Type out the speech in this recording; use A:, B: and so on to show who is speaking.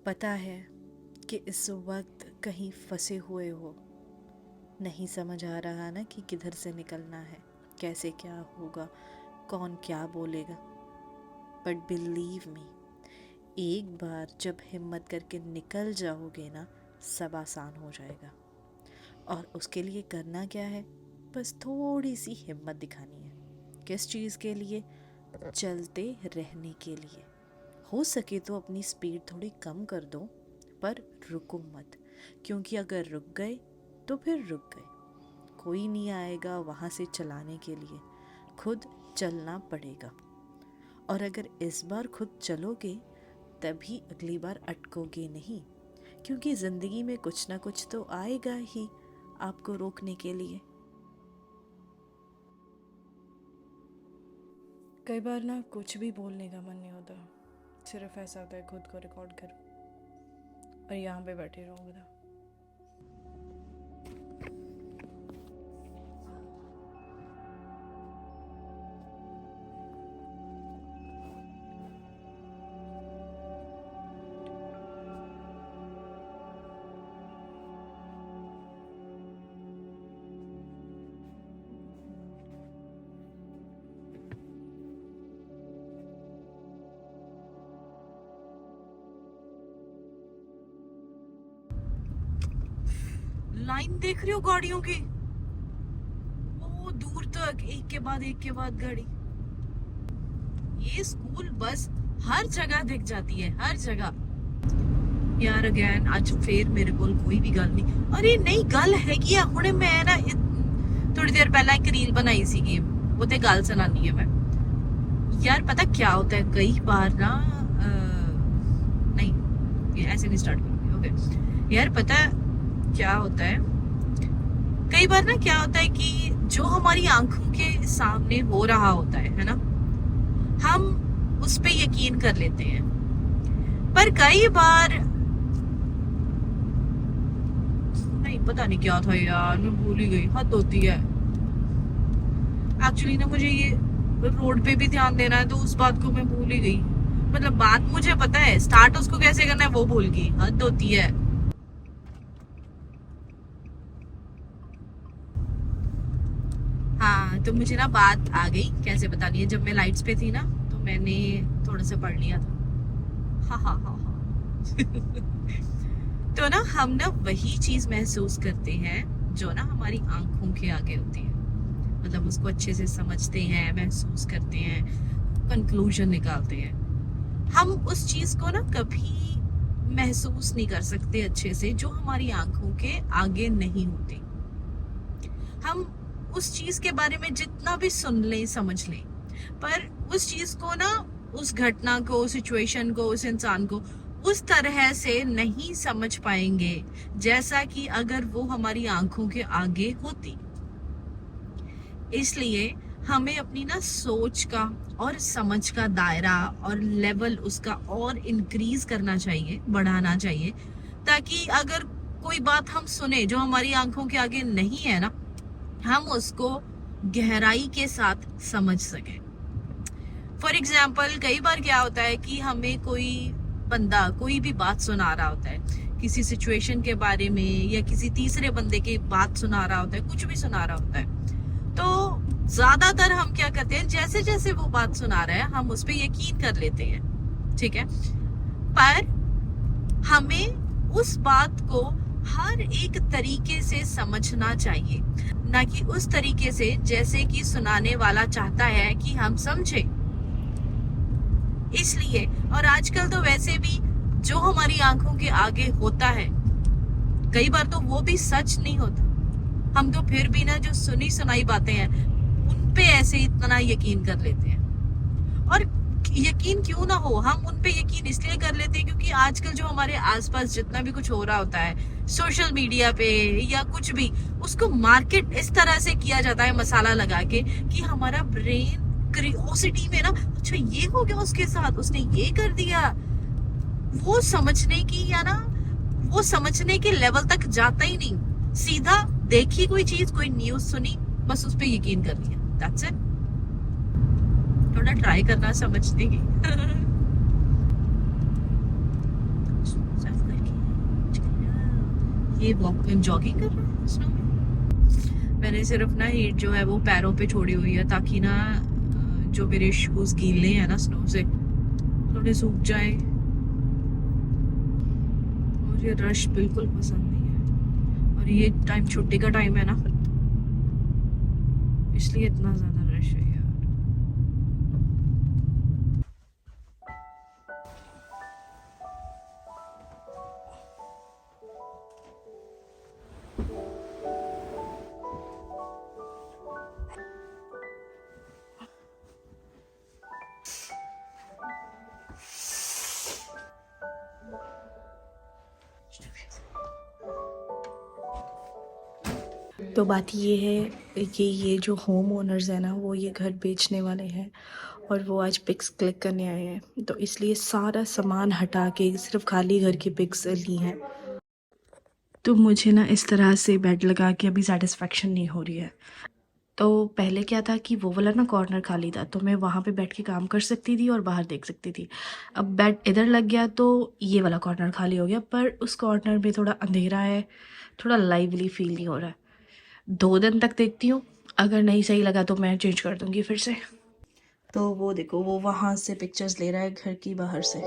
A: पता है कि इस वक्त कहीं फंसे हुए हो, नहीं समझ आ रहा ना कि किधर से निकलना है, कैसे क्या होगा, कौन क्या बोलेगा। बट बिलीव मी, एक बार जब हिम्मत करके निकल जाओगे ना, सब आसान हो जाएगा। और उसके लिए करना क्या है, बस थोड़ी सी हिम्मत दिखानी है। किस चीज़ के लिए? चलते रहने के लिए। हो सके तो अपनी स्पीड थोड़ी कम कर दो, पर रुको मत, क्योंकि अगर रुक गए तो फिर रुक गए। कोई नहीं आएगा वहाँ से चलाने के लिए, खुद चलना पड़ेगा। और अगर इस बार खुद चलोगे तभी अगली बार अटकोगे नहीं, क्योंकि ज़िंदगी में कुछ ना कुछ तो आएगा ही आपको रोकने के लिए। कई बार ना कुछ भी बोलने का मन नहीं होता, सिर्फ ऐसा होता है खुद को रिकॉर्ड करो और यहाँ पे बैठे रहो बता। लाइन देख रही हो गाड़ियों की? वो दूर तक एक के बाद गाड़ी। ये स्कूल बस हर जगह दिख जाती है, हर जगह। यार अगेन आज फिर मेरे को कोई भी गल नहीं। अरे नहीं गल हैगी आ हुणे मैं ना थोड़ी देर पहला एक रील बनाई सीगी, वो ते गल सुनानी है मैं। यार पता क्या होता है कई बार ना नहीं ये ऐसे नहीं स्टार्ट करूंगी। ओके यार पता क्या होता है, कई बार ना क्या होता है कि जो हमारी आंखों के सामने हो रहा होता है ना, हम उस पे यकीन कर लेते हैं। पर कई बार नहीं, पता नहीं क्या था यार, मैं भूल ही गई, हद होती है। एक्चुअली ना मुझे ये रोड पे भी ध्यान देना है, तो उस बात को मैं भूल ही गई। मतलब बात मुझे पता है, स्टार्ट उसको कैसे करना है वो भूल गई, हद होती है। हाँ तो मुझे ना बात आ गई कैसे बतानी है। जब मैं लाइट्स पे थी ना तो मैंने थोड़ा सा पढ़ लिया था। हाँ हाँ हाँ हाँ तो ना हम ना वही चीज महसूस करते हैं जो ना हमारी आंखों के आगे होती है। मतलब उसको अच्छे से समझते हैं, महसूस करते हैं, कंक्लूजन निकालते हैं। हम उस चीज को ना कभी महसूस नहीं कर सकते अच्छे से जो हमारी आंखों के आगे नहीं होती। हम उस चीज के बारे में जितना भी सुन लें, समझ लें, पर उस चीज को ना, उस घटना को, सिचुएशन को, उस इंसान को उस तरह से नहीं समझ पाएंगे जैसा कि अगर वो हमारी आंखों के आगे होती। इसलिए हमें अपनी ना सोच का और समझ का दायरा और लेवल उसका और इंक्रीज करना चाहिए, बढ़ाना चाहिए, ताकि अगर कोई बात हम सुने जो हमारी आंखों के आगे नहीं है ना, हम उसको गहराई के साथ समझ सकें। फॉर एग्जाम्पल कई बार क्या होता है कि हमें कोई बंदा कोई भी बात सुना रहा होता है किसी सिचुएशन के बारे में, या किसी तीसरे बंदे की बात सुना रहा होता है, कुछ भी सुना रहा होता है, तो ज्यादातर हम क्या करते हैं, जैसे जैसे वो बात सुना रहा है हम उस पर यकीन कर लेते हैं, ठीक है। पर हमें उस बात को हर एक तरीके से समझना चाहिए, ना कि उस तरीके से जैसे कि सुनाने वाला चाहता है कि हम समझे। इसलिए और आजकल तो वैसे भी जो हमारी आंखों के आगे होता है कई बार तो वो भी सच नहीं होता। हम तो फिर भी ना जो सुनी सुनाई बातें हैं उन पे ऐसे इतना यकीन कर लेते हैं। और यकीन क्यों ना हो, हम उन पे यकीन इसलिए कर लेते हैं क्योंकि आजकल जो हमारे आसपास जितना भी कुछ हो रहा होता है सोशल मीडिया पे या कुछ भी, उसको मार्केट इस तरह से किया जाता है मसाला लगा के कि हमारा ब्रेन क्यूरियोसिटी में ना, अच्छा ये हो गया उसके साथ, उसने ये कर दिया, वो समझने की या ना वो समझने के लेवल तक जाता ही नहीं। सीधा देखी कोई चीज, कोई न्यूज सुनी, बस उस पर यकीन कर लिया, दैट्स इट। थोड़ा ट्राई करना समझने की ये वॉक जॉगिंग कर रहा है स्नो में। मैंने सिर्फ ना ये जो है वो पैरों पे छोड़ी हुई है ताकि ना जो मेरे शूज गीले हैं ना स्नो से थोड़े सूख जाए। मुझे रश बिल्कुल पसंद नहीं है और ये टाइम छुट्टी का टाइम है ना, इसलिए इतना ज्यादा रश है यार। तो बात ये है कि ये जो होम ओनर्स हैं ना वो ये घर बेचने वाले हैं और वो आज पिक्स क्लिक करने आए हैं, तो इसलिए सारा सामान हटा के सिर्फ खाली घर की पिक्स ली हैं। तो मुझे ना इस तरह से बेड लगा के अभी सेटिस्फेक्शन नहीं हो रही है। तो पहले क्या था कि वो वाला ना कॉर्नर खाली था तो मैं वहाँ पे बैठ के काम कर सकती थी और बाहर देख सकती थी। अब बेड इधर लग गया तो ये वाला कॉर्नर खाली हो गया, पर उस कॉर्नर में थोड़ा अंधेरा है, थोड़ा लाइवली फील नहीं हो रहा है। 2 दिन तक देखती हूँ, अगर नहीं सही लगा तो मैं चेंज कर दूँगी फिर से। तो वो देखो वो वहाँ से पिक्चर्स ले रहा है घर की बाहर से।